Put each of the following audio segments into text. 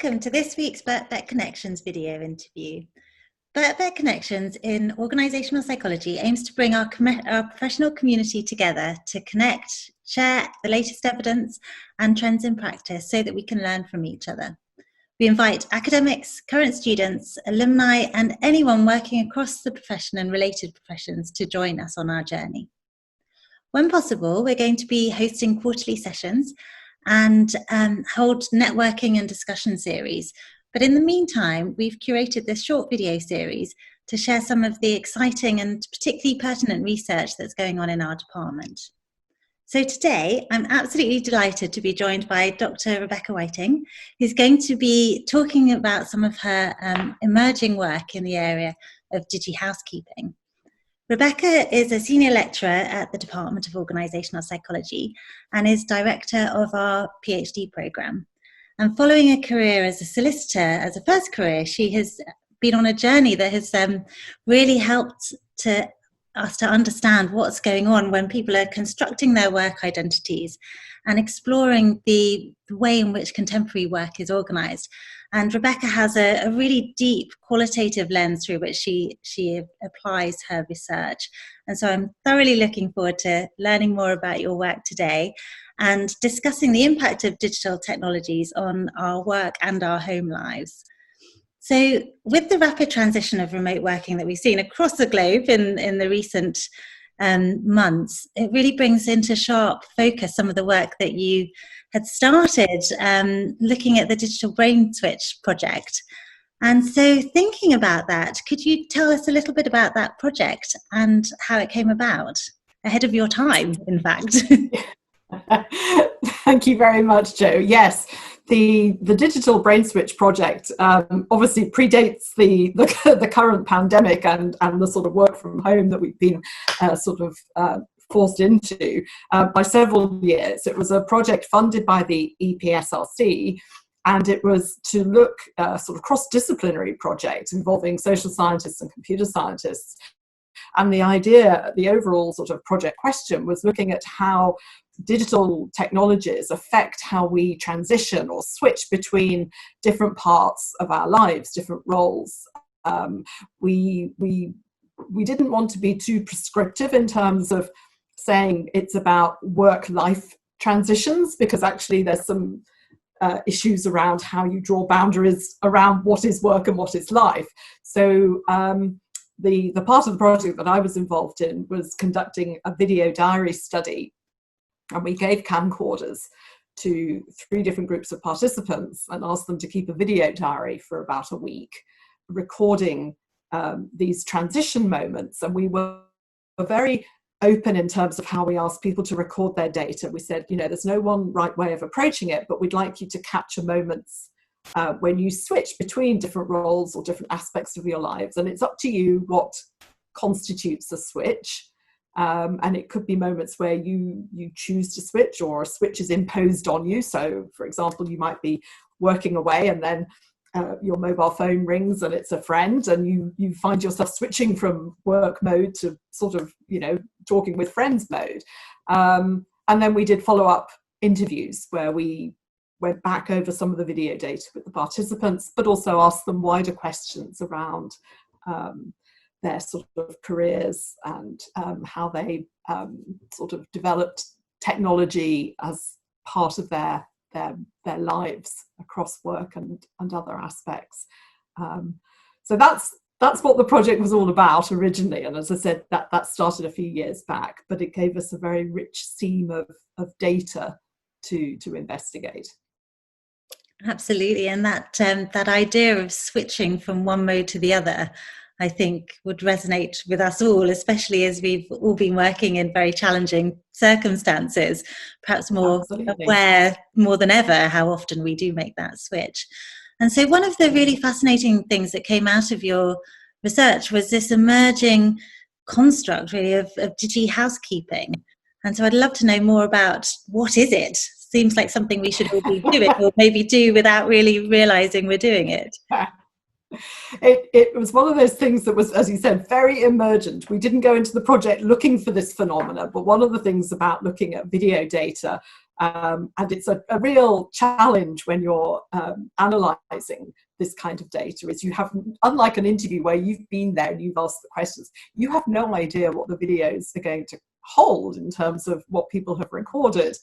Welcome to this week's Birkbeck Connections video interview. Birkbeck Connections in Organisational Psychology aims to bring our professional community together to connect, share the latest evidence and trends in practice so that we can learn from each other. We invite academics, current students, alumni and anyone working across the profession and related professions to join us on our journey. When possible, we're going to be hosting quarterly sessions and hold networking and discussion series. But in the meantime, we've curated this short video series to share some of the exciting and particularly pertinent research that's going on in our department. So today, I'm absolutely delighted to be joined by Dr. Rebecca Whiting, who's going to be talking about some of her emerging work in the area of Digi-housekeeping. Rebecca is a senior lecturer at the Department of Organisational Psychology and is director of our PhD programme. And following a career as a solicitor, as a first career, she has been on a journey that has really helped us to understand what's going on when people are constructing their work identities and exploring the way in which contemporary work is organised. And Rebecca has a really deep qualitative lens through which she applies her research. And so I'm thoroughly looking forward to learning more about your work today and discussing the impact of digital technologies on our work and our home lives. So with the rapid transition of remote working that we've seen across the globe in the recent months, it really brings into sharp focus some of the work that you had started looking at the digital Brainswitch project. And so thinking about that, could you tell us a little bit about that project and how it came about? Ahead of your time, in fact. Thank you very much, Jo. Yes, the digital Brainswitch project obviously predates the current pandemic and the sort of work from home that we've been forced into by several years. It was a project funded by the EPSRC, and it was to look sort of cross-disciplinary project involving social scientists and computer scientists. And the idea, the overall sort of project question was looking at how digital technologies affect how we transition or switch between different parts of our lives, different roles. We didn't want to be too prescriptive in terms of saying it's about work-life transitions, because actually there's some issues around how you draw boundaries around what is work and what is life. So the part of the project that I was involved in was conducting a video diary study, and we gave camcorders to 3 different groups of participants and asked them to keep a video diary for about a week, recording these transition moments. And we were very open in terms of how we asked people to record their data. We said, there's no one right way of approaching it, but we'd like you to capture moments when you switch between different roles or different aspects of your lives. And it's up to you what constitutes a switch. And it could be moments where you choose to switch, or a switch is imposed on you. So, for example, you might be working away and then your mobile phone rings and it's a friend, and you find yourself switching from work mode to sort of, talking with friends mode. And then we did follow-up interviews where we went back over some of the video data with the participants, but also asked them wider questions around their sort of careers and how they sort of developed technology as part of their lives across work and other aspects. So that's what the project was all about originally. And as I said, that started a few years back, but it gave us a very rich seam of data to investigate. Absolutely, and that idea of switching from one mode to the other, I think, would resonate with us all, especially as we've all been working in very challenging circumstances, perhaps more Absolutely. aware more than ever how often we do make that switch. And so one of the really fascinating things that came out of your research was this emerging construct, really, of Digi-housekeeping. And so I'd love to know more about what is it? Seems like something we should all be doing, or maybe do without really realising we're doing it. It was one of those things that was, as you said, very emergent. We didn't go into the project looking for this phenomena, but one of the things about looking at video data And it's a real challenge when you're analysing this kind of data, is you have, unlike an interview where you've been there and you've asked the questions, you have no idea what the videos are going to hold in terms of what people have recorded.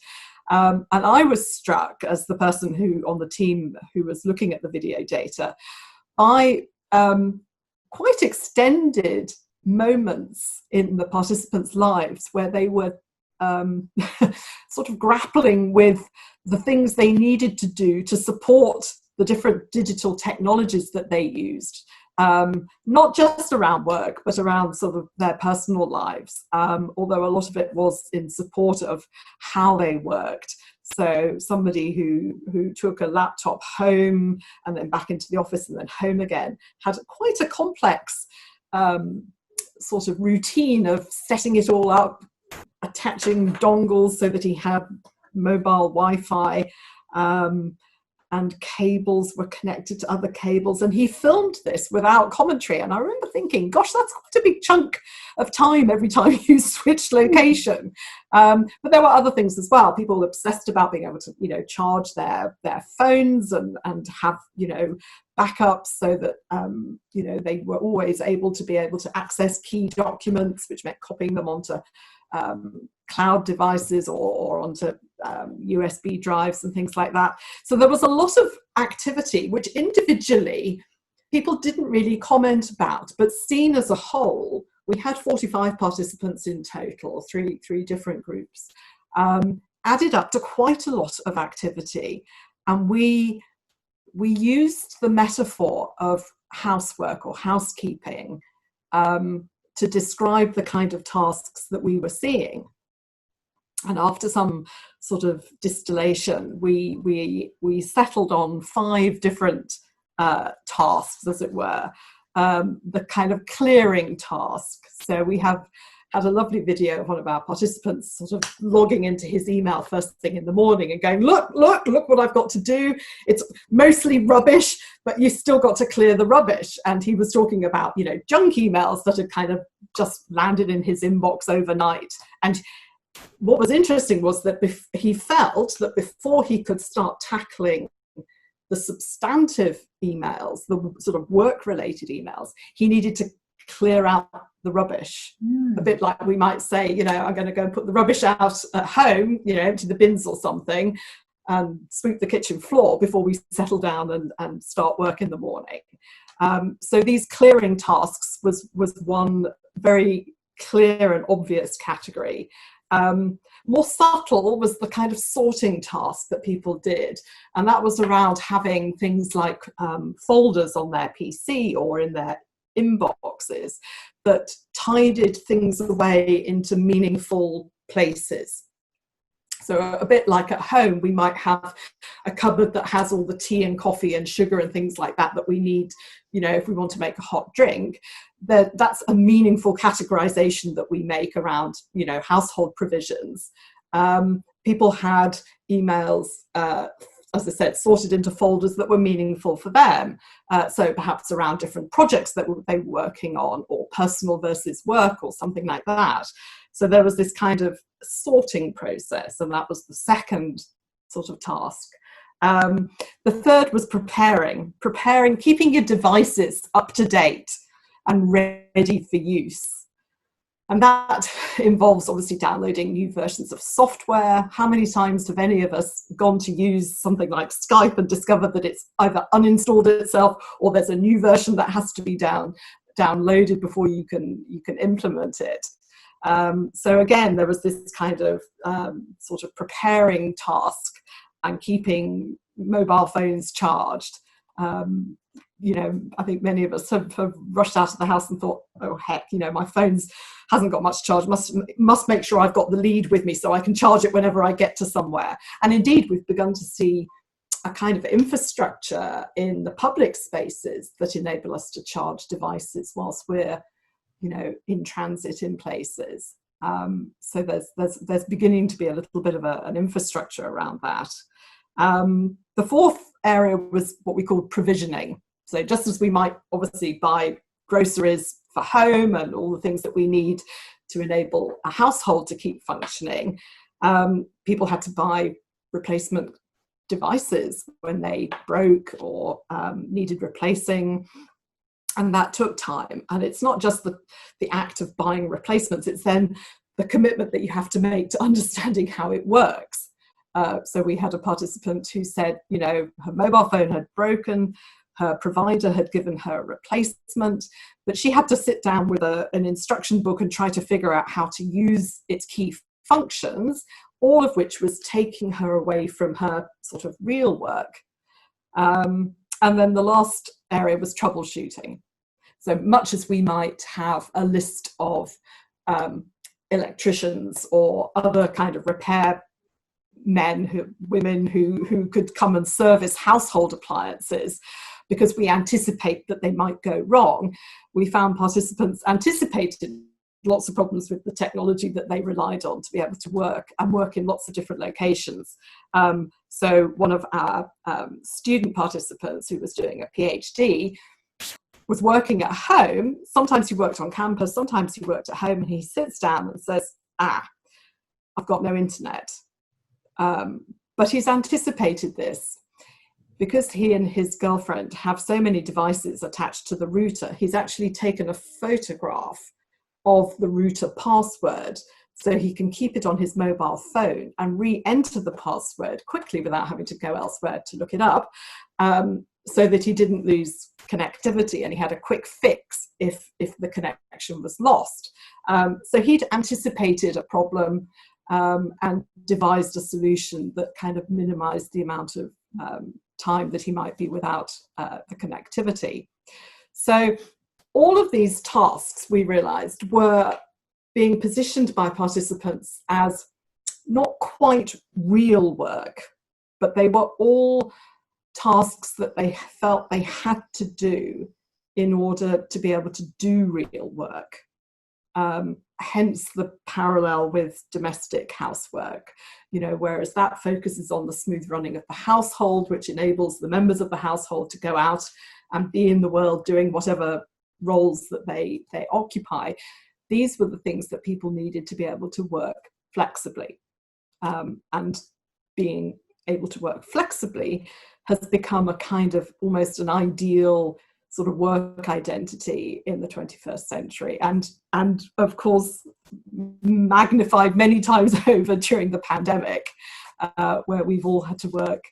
And I was struck, as the person who on the team who was looking at the video data, by quite extended moments in the participants' lives where they were sort of grappling with the things they needed to do to support the different digital technologies that they used, not just around work, but around sort of their personal lives, although a lot of it was in support of how they worked. So somebody who took a laptop home and then back into the office and then home again had quite a complex sort of routine of setting it all up, attaching dongles so that he had mobile Wi-Fi, and cables were connected to other cables, and he filmed this without commentary. And I remember thinking, gosh, that's quite a big chunk of time every time you switch location. But there were other things as well. People obsessed about being able to, you know, charge their phones and have, you know, backups so that, you know, they were always able to access key documents, which meant copying them onto cloud devices or onto USB drives and things like that. So there was a lot of activity, which individually people didn't really comment about, but seen as a whole, we had 45 participants in total, three different groups, added up to quite a lot of activity. And we used the metaphor of housework or housekeeping to describe the kind of tasks that we were seeing. And after some sort of distillation, we settled on 5 different tasks, as it were. The kind of clearing task. So we had a lovely video of one of our participants sort of logging into his email first thing in the morning and going, look what I've got to do. It's mostly rubbish, but you still got to clear the rubbish. And he was talking about, you know, junk emails that had kind of just landed in his inbox overnight. And what was interesting was that he felt that before he could start tackling the substantive emails, the sort of work-related emails, he needed to clear out the rubbish. A bit like we might say, you know, I'm going to go and put the rubbish out at home, you know, empty the bins or something, and sweep the kitchen floor before we settle down and start work in the morning. So these clearing tasks was one very clear and obvious category. More subtle was the kind of sorting task that people did, and that was around having things like folders on their PC or in their inboxes that tidied things away into meaningful places. So a bit like at home, we might have a cupboard that has all the tea and coffee and sugar and things like that we need, you know, if we want to make a hot drink. That's a meaningful categorization that we make around, you know, household provisions. People had emails, as I said, sorted into folders that were meaningful for them. So perhaps around different projects that they were working on, or personal versus work or something like that. So there was this kind of sorting process, and that was the second sort of task. The third was preparing, keeping your devices up to date and ready for use. And that involves obviously downloading new versions of software. How many times have any of us gone to use something like Skype and discovered that it's either uninstalled itself or there's a new version that has to be downloaded before you can implement it? So again, there was this kind of sort of preparing task and keeping mobile phones charged. You know, I think many of us have rushed out of the house and thought, oh heck, you know, my phone's hasn't got much charge, must make sure I've got the lead with me so I can charge it whenever I get to somewhere. And indeed, we've begun to see a kind of infrastructure in the public spaces that enable us to charge devices whilst we're, you know, in transit in places. So there's beginning to be a little bit of an infrastructure around that. The fourth area was what we call provisioning. So just as we might obviously buy groceries for home and all the things that we need to enable a household to keep functioning, People had to buy replacement devices when they broke or needed replacing, and that took time. And it's not just the act of buying replacements, it's then the commitment that you have to make to understanding how it works. So we had a participant who said, you know, her mobile phone had broken, her provider had given her a replacement, but she had to sit down with an instruction book and try to figure out how to use its key functions, all of which was taking her away from her sort of real work. And then the last area was troubleshooting. So much as we might have a list of electricians or other kind of repair women who could come and service household appliances, because we anticipate that they might go wrong, we found participants anticipated lots of problems with the technology that they relied on to be able to work in lots of different locations. So one of our student participants who was doing a PhD was working at home. Sometimes he worked on campus, sometimes he worked at home, and he sits down and says, I've got no internet. But he's anticipated this. Because he and his girlfriend have so many devices attached to the router, he's actually taken a photograph of the router password so he can keep it on his mobile phone and re-enter the password quickly without having to go elsewhere to look it up, so that he didn't lose connectivity, and he had a quick fix if the connection was lost. So he'd anticipated a problem and devised a solution that kind of minimized the amount of time that he might be without the connectivity. So all of these tasks, we realized, were being positioned by participants as not quite real work, but they were all tasks that they felt they had to do in order to be able to do real work. Hence the parallel with domestic housework, whereas that focuses on the smooth running of the household, which enables the members of the household to go out and be in the world doing whatever roles that they occupy. These were the things that people needed to be able to work flexibly. And being able to work flexibly has become a kind of almost an ideal sort of work identity in the 21st century, and of course magnified many times over during the pandemic, where we've all had to work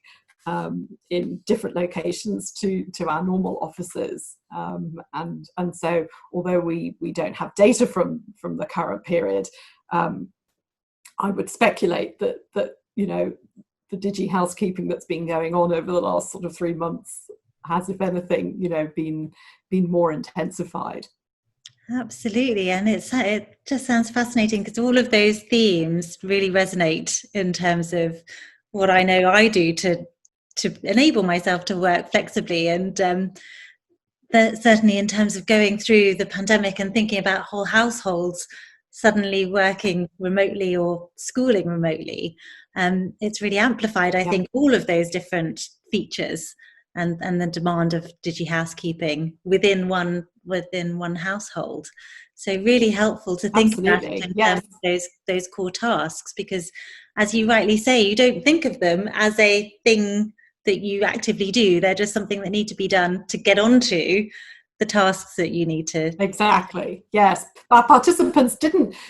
in different locations to our normal offices, and so although we don't have data from the current period, I would speculate that the Digi-housekeeping that's been going on over the last sort of 3 months has, if anything, been more intensified. Absolutely, and it just sounds fascinating because all of those themes really resonate in terms of what I know I do to enable myself to work flexibly, and that certainly in terms of going through the pandemic and thinking about whole households suddenly working remotely or schooling remotely, it's really amplified, I think, all of those different features and the demand of Digi-housekeeping within one household. So really helpful to think about it in terms of those core tasks, because as you rightly say, you don't think of them as a thing that you actively do. They're just something that need to be done to get onto the tasks that you need to. Exactly, yes. Our participants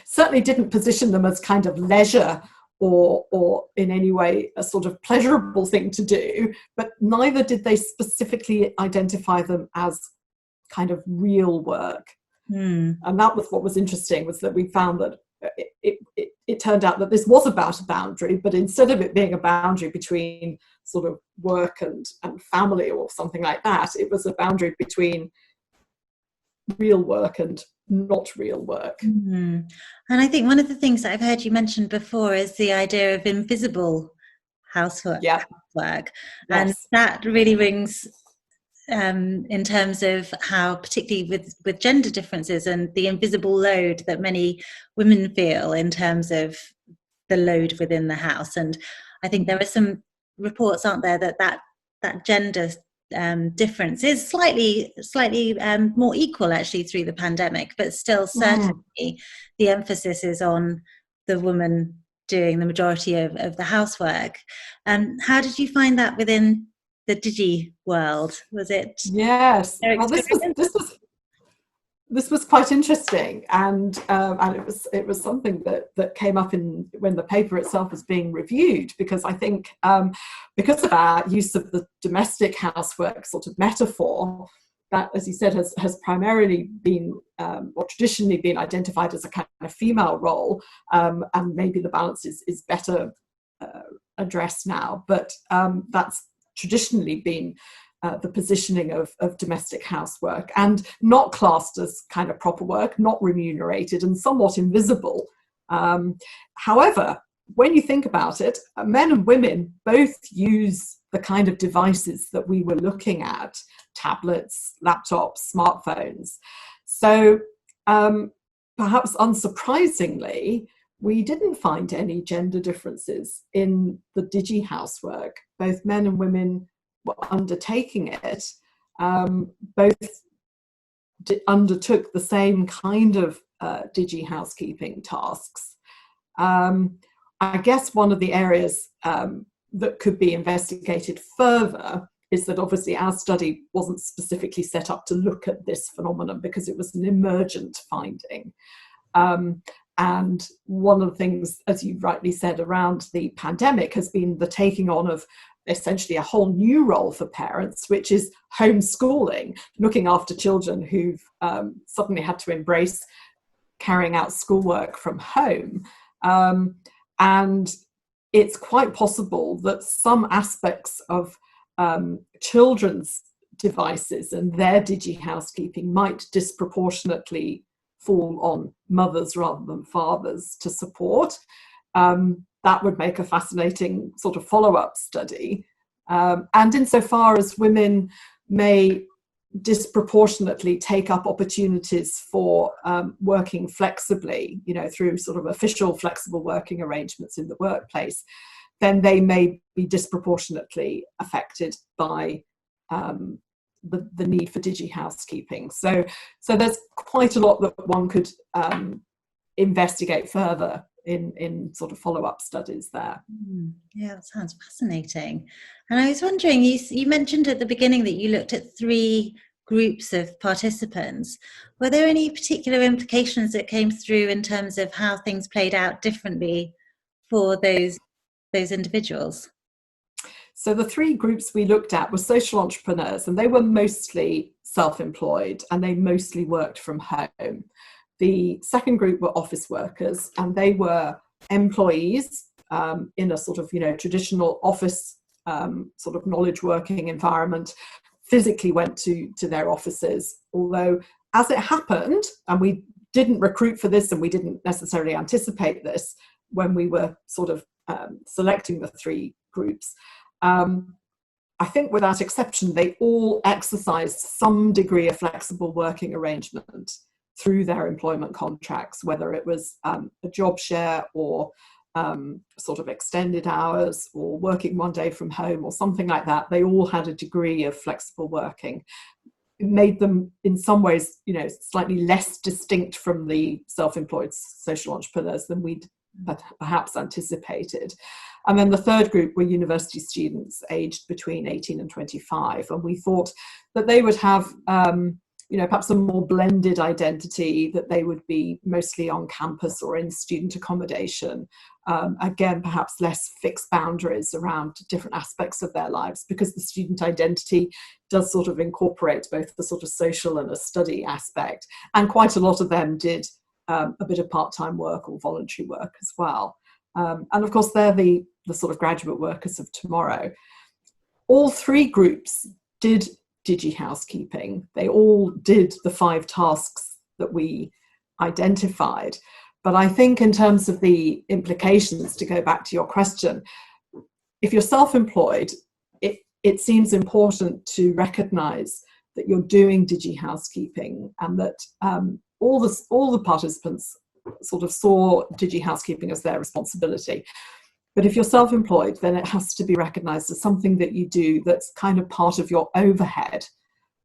certainly didn't position them as kind of leisure or in any way a sort of pleasurable thing to do, but neither did they specifically identify them as kind of real work. And that was what was interesting, was that we found that it turned out that this was about a boundary, but instead of it being a boundary between sort of work and family or something like that, it was a boundary between real work and not real work. And I think one of the things that I've heard you mention before is the idea of invisible housework. And that really rings in terms of how, particularly with gender differences and the invisible load that many women feel in terms of the load within the house. And I think there are some reports, aren't there, that gender difference is slightly more equal actually through the pandemic, but still certainly the emphasis is on the woman doing the majority of the housework. How did you find that within the Digi world? Was it Yes. their Well, experience? this was quite interesting, and it was something that came up when the paper itself was being reviewed, because I think because of our use of the domestic housework sort of metaphor, that, as you said, has primarily been or traditionally been identified as a kind of female role, and maybe the balance is better addressed now, but that's traditionally been the positioning of domestic housework, and not classed as kind of proper work, not remunerated, and somewhat invisible. However, when you think about it, men and women both use the kind of devices that we were looking at: tablets, laptops, smartphones. So perhaps unsurprisingly, we didn't find any gender differences in the Digi housework. Both men and women were undertaking it. Both undertook the same kind of Digi housekeeping tasks. I guess one of the areas that could be investigated further is that obviously our study wasn't specifically set up to look at this phenomenon, because it was an emergent finding. And one of the things, as you rightly said, around the pandemic has been the taking on of essentially a whole new role for parents, which is homeschooling, looking after children who've suddenly had to embrace carrying out schoolwork from home. And it's quite possible that some aspects of children's devices and their Digi housekeeping might disproportionately fall on mothers rather than fathers to support. That would make a fascinating sort of follow-up study. And insofar as women may disproportionately take up opportunities for working flexibly, through sort of official flexible working arrangements in the workplace, then they may be disproportionately affected by the need for Digi housekeeping. So there's quite a lot that one could investigate further in sort of follow-up studies there. Yeah, that sounds fascinating. And I was wondering, you mentioned at the beginning that you looked at 3 groups of participants. Were there any particular implications that came through in terms of how things played out differently for those individuals? So the 3 groups we looked at were social entrepreneurs, and they were mostly self-employed, and they mostly worked from home. The second group were office workers, and they were employees in a sort of, traditional office sort of knowledge working environment, physically went to their offices. Although, as it happened, and we didn't recruit for this and we didn't necessarily anticipate this when we were sort of selecting the 3 groups, I think without exception, they all exercised some degree of flexible working arrangement through their employment contracts, whether it was a job share or sort of extended hours or working one day from home or something like that. They all had a degree of flexible working. It made them in some ways, slightly less distinct from the self-employed social entrepreneurs than we'd perhaps anticipated. And then the third group were university students aged between 18 and 25. And we thought that they would have perhaps a more blended identity, that they would be mostly on campus or in student accommodation. Again, perhaps less fixed boundaries around different aspects of their lives, because the student identity does sort of incorporate both the sort of social and a study aspect. And quite a lot of them did a bit of part-time work or voluntary work as well. And of course, they're the sort of graduate workers of tomorrow. All 3 groups did Digi housekeeping. They all did the 5 tasks that we identified. But I think in terms of the implications, to go back to your question, if you're self-employed, it seems important to recognize that you're doing Digi housekeeping, and that all the participants sort of saw Digi housekeeping as their responsibility. But if you're self-employed, then it has to be recognized as something that you do that's kind of part of your overhead,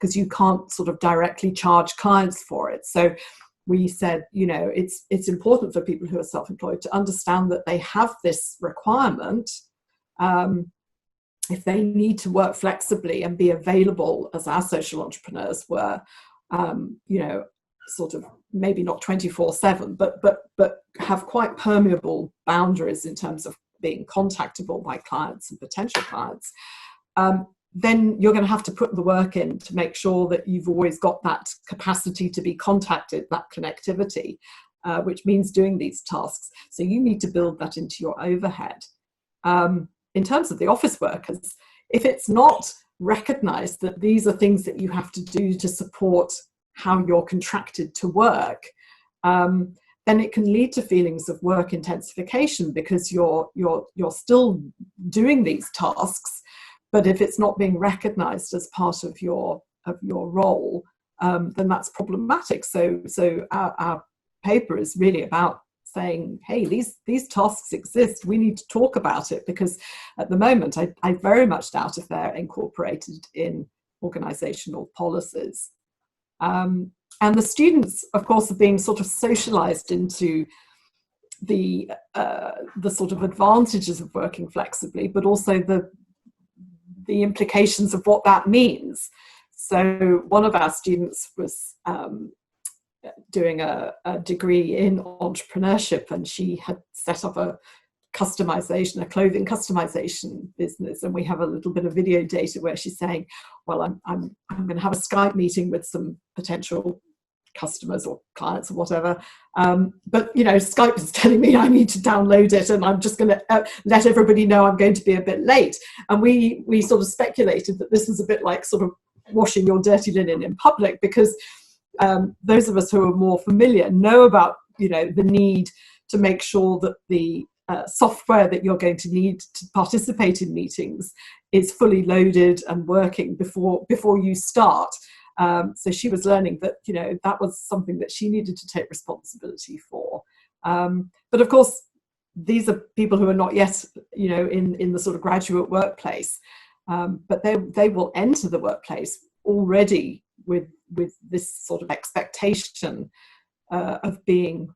because you can't sort of directly charge clients for it. So we said, you know, it's important for people who are self-employed to understand that they have this requirement. If they need to work flexibly and be available, as our social entrepreneurs were, you know, sort of maybe not 24/7, but have quite permeable boundaries in terms of being contactable by clients and potential clients, then you're going to have to put the work in to make sure that you've always got that capacity to be contacted, that connectivity, which means doing these tasks. So you need to build that into your overhead. In terms of the office workers, if it's not recognized that these are things that you have to do to support how you're contracted to work, then it can lead to feelings of work intensification, because you're still doing these tasks, but if it's not being recognized as part of your role, then that's problematic. So our paper is really about saying, hey, these tasks exist, we need to talk about it, because at the moment I very much doubt if they're incorporated in organizational policies. And the students, of course, are being sort of socialized into the sort of advantages of working flexibly, but also the implications of what that means. So one of our students was doing a degree in entrepreneurship, and she had set up a clothing customization business, and we have a little bit of video data where she's saying, well, I'm going to have a Skype meeting with some potential customers or clients or whatever, but you know, Skype is telling me I need to download it, and I'm just going to let everybody know I'm going to be a bit late. And we sort of speculated that this is a bit like sort of washing your dirty linen in public, because those of us who are more familiar know about, you know, the need to make sure that the software that you're going to need to participate in meetings is fully loaded and working before you start. So she was learning that, you know, that was something that she needed to take responsibility for. But of course, these are people who are not yet, you know, in the sort of graduate workplace, but they will enter the workplace already with this sort of expectation of being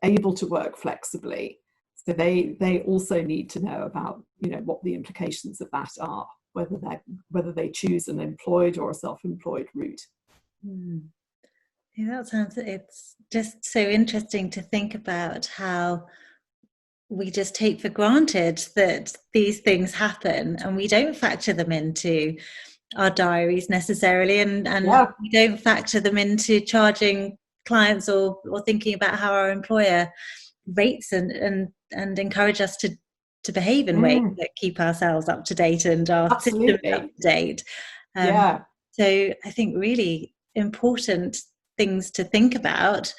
able to work flexibly. So they also need to know about, you know, what the implications of that are, whether they choose an employed or a self-employed route. Yeah, it's just so interesting to think about how we just take for granted that these things happen, and we don't factor them into our diaries necessarily, and we don't factor them into charging clients or thinking about how our employer rates and encourage us to behave in ways that keep ourselves up to date and our systems up to date. So I think really important things to think about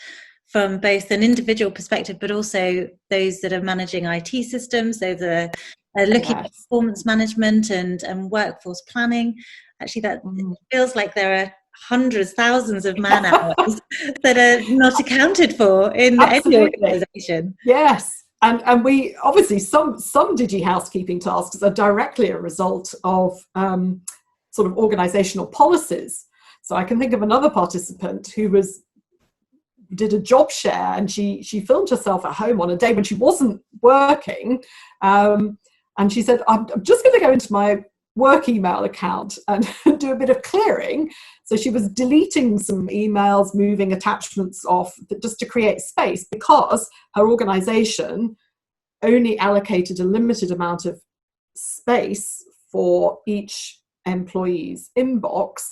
from both an individual perspective, but also those that are managing IT systems, those that are looking at performance management and workforce planning. Actually, that feels like there are hundreds, thousands of man hours that are not accounted for in any organisation. Yes. And we obviously some Digi-housekeeping tasks are directly a result of sort of organisational policies. So I can think of another participant who did a job share, and she filmed herself at home on a day when she wasn't working, and she said, I'm just going to go into my work email account and do a bit of clearing. So she was deleting some emails, moving attachments off, just to create space, because her organisation only allocated a limited amount of space for each employee's inbox.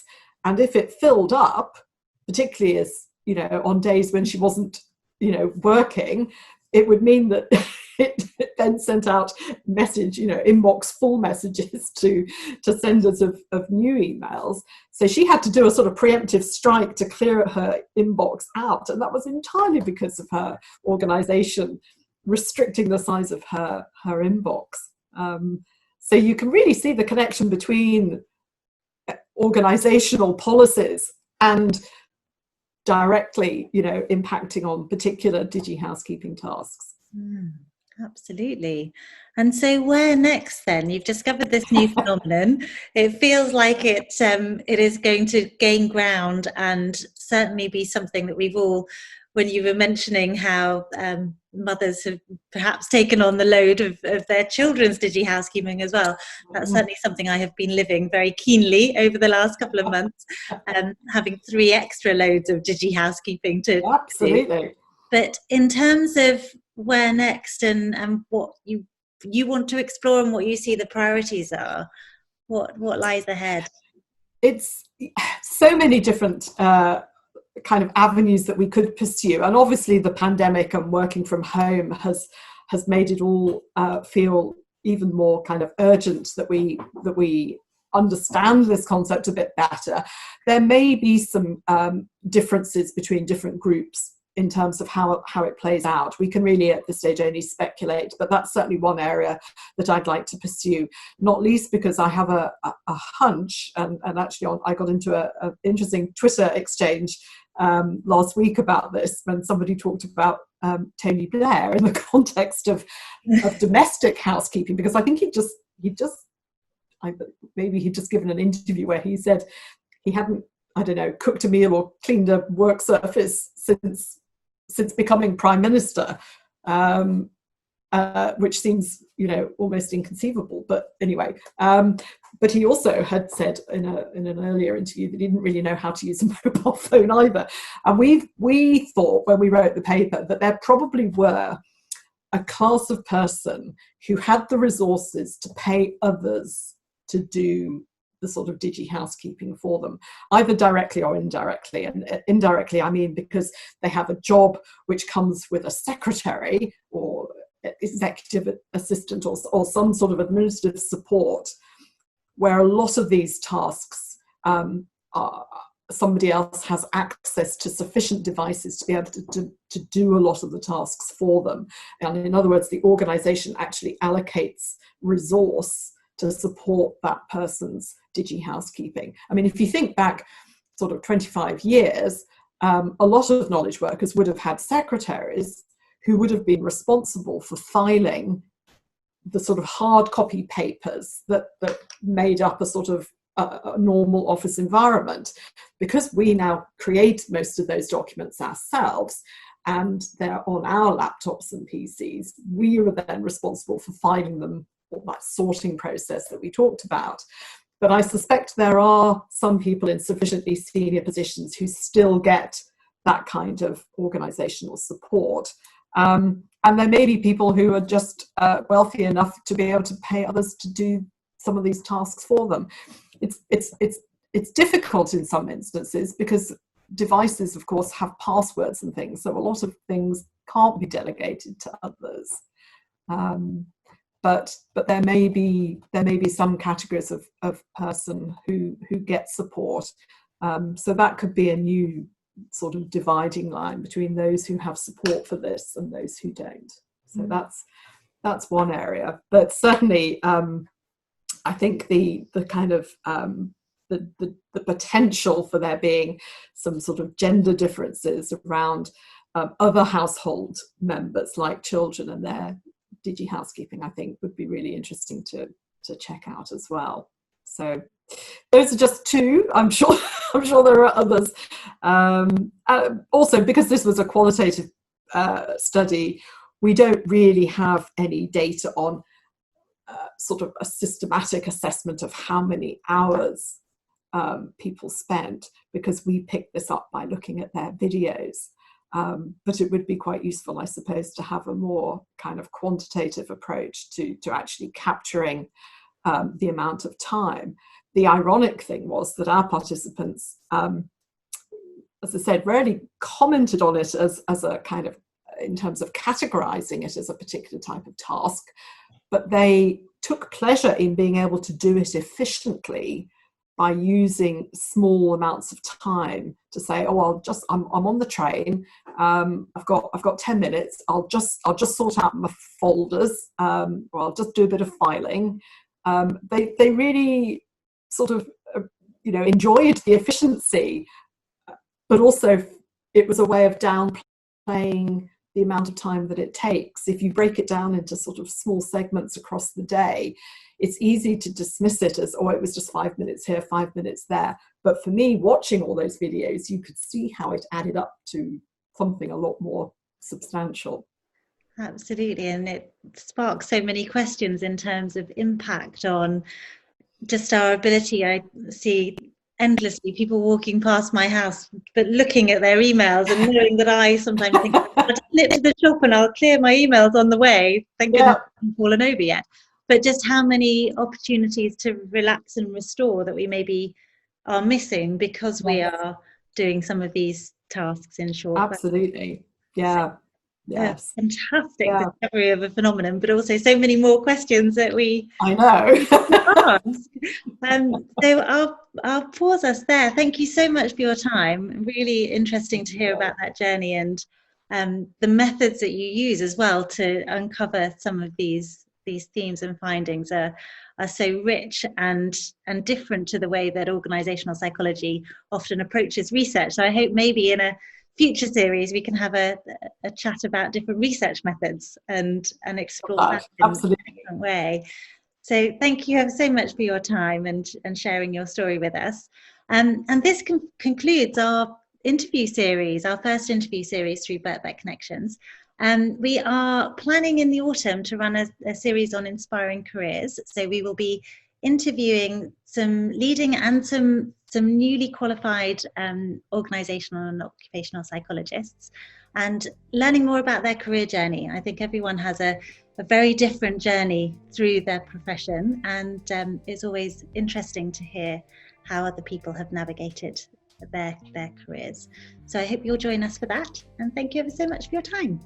And if it filled up, particularly as, you know, on days when she wasn't, you know, working, it would mean that it then sent out message, you know, inbox full messages to senders of new emails. So she had to do a sort of preemptive strike to clear her inbox out. And that was entirely because of her organisation restricting the size of her inbox. So you can really see the connection between organisational policies and directly, you know, impacting on particular Digi-housekeeping tasks. Absolutely. And so where next then? You've discovered this new phenomenon. It feels like it is going to gain ground and certainly be something that we've all, when you were mentioning how mothers have perhaps taken on the load of their children's digi-housekeeping as well, that's certainly something I have been living very keenly over the last couple of months, having 3 extra loads of digi-housekeeping to do. Absolutely. But in terms of where next and what you want to explore and what you see the priorities are, what lies ahead? It's so many different kind of avenues that we could pursue, and obviously the pandemic and working from home has made it all feel even more kind of urgent that we understand this concept a bit better. There may be some differences between different groups in terms of how it plays out. We can really at this stage only speculate, but that's certainly one area that I'd like to pursue, not least because I have a hunch, and actually I got into an interesting Twitter exchange last week about this, when somebody talked about Tony Blair in the context of domestic housekeeping, because I think maybe he'd just given an interview where he said he hadn't, I don't know, cooked a meal or cleaned a work surface since becoming prime minister, which seems, almost inconceivable. But anyway, but he also had said in an earlier interview that he didn't really know how to use a mobile phone either. And we thought when we wrote the paper that there probably were a class of person who had the resources to pay others to do the sort of digi-housekeeping for them, either directly or indirectly. And indirectly, I mean, because they have a job which comes with a secretary or executive assistant or some sort of administrative support, where a lot of these tasks somebody else has access to sufficient devices to be able to do a lot of the tasks for them. And in other words, the organization actually allocates resource to support that person's digi-housekeeping. I mean, if you think back sort of 25 years, a lot of knowledge workers would have had secretaries who would have been responsible for filing the sort of hard copy papers that made up a sort of a normal office environment. Because we now create most of those documents ourselves and they're on our laptops and PCs, we are then responsible for filing them, or that sorting process that we talked about. But I suspect there are some people in sufficiently senior positions who still get that kind of organizational support. And there may be people who are just wealthy enough to be able to pay others to do some of these tasks for them. It's difficult in some instances because devices, of course, have passwords and things, so a lot of things can't be delegated to others. But there may be some categories of person who get support. So that could be a new sort of dividing line between those who have support for this and those who don't. So that's one area. But certainly, I think the kind of the potential for there being some sort of gender differences around other household members like children and their digi-housekeeping, I think would be really interesting to check out as well. So those are just two. I'm sure there are others. Also, because this was a qualitative study, we don't really have any data on sort of a systematic assessment of how many hours people spent, because we picked this up by looking at their videos. But it would be quite useful, I suppose, to have a more kind of quantitative approach to actually capturing the amount of time. The ironic thing was that our participants, as I said, rarely commented on it as a kind of, in terms of categorizing it as a particular type of task, but they took pleasure in being able to do it efficiently by using small amounts of time to say, oh, I'm on the train, I've got 10 minutes, I'll just sort out my folders, or I'll just do a bit of filing. They really sort of enjoyed the efficiency, but also it was a way of downplaying the amount of time that it takes. If you break it down into sort of small segments across the day, it's easy to dismiss it as, oh, it was just 5 minutes here, 5 minutes there. But for me, watching all those videos, you could see how it added up to something a lot more substantial. Absolutely, and it sparks so many questions in terms of impact on just our ability. I see endlessly people walking past my house but looking at their emails, and knowing that I sometimes think I'll just nip to the shop and I'll clear my emails on the way, thank goodness I haven't fallen over yet. But just how many opportunities to relax and restore that we maybe are missing because we are doing some of these tasks in short. Absolutely. Yeah. Yes. Fantastic discovery of a phenomenon, but also so many more questions that we ask. So I'll pause us there. Thank you so much for your time. Really interesting to hear about that journey, and the methods that you use as well to uncover some of these themes and findings are so rich and different to the way that organizational psychology often approaches research. So I hope maybe in a future series we can have a chat about different research methods and explore that in a different way. So thank you ever so much for your time and sharing your story with us. And this concludes our interview series, our first interview series through Birkbeck Connections. We are planning in the autumn to run a series on inspiring careers. So we will be interviewing some leading and some newly qualified organizational and occupational psychologists, and learning more about their career journey. I think everyone has a very different journey through their profession, and it's always interesting to hear how other people have navigated their careers. So I hope you'll join us for that, and thank you ever so much for your time.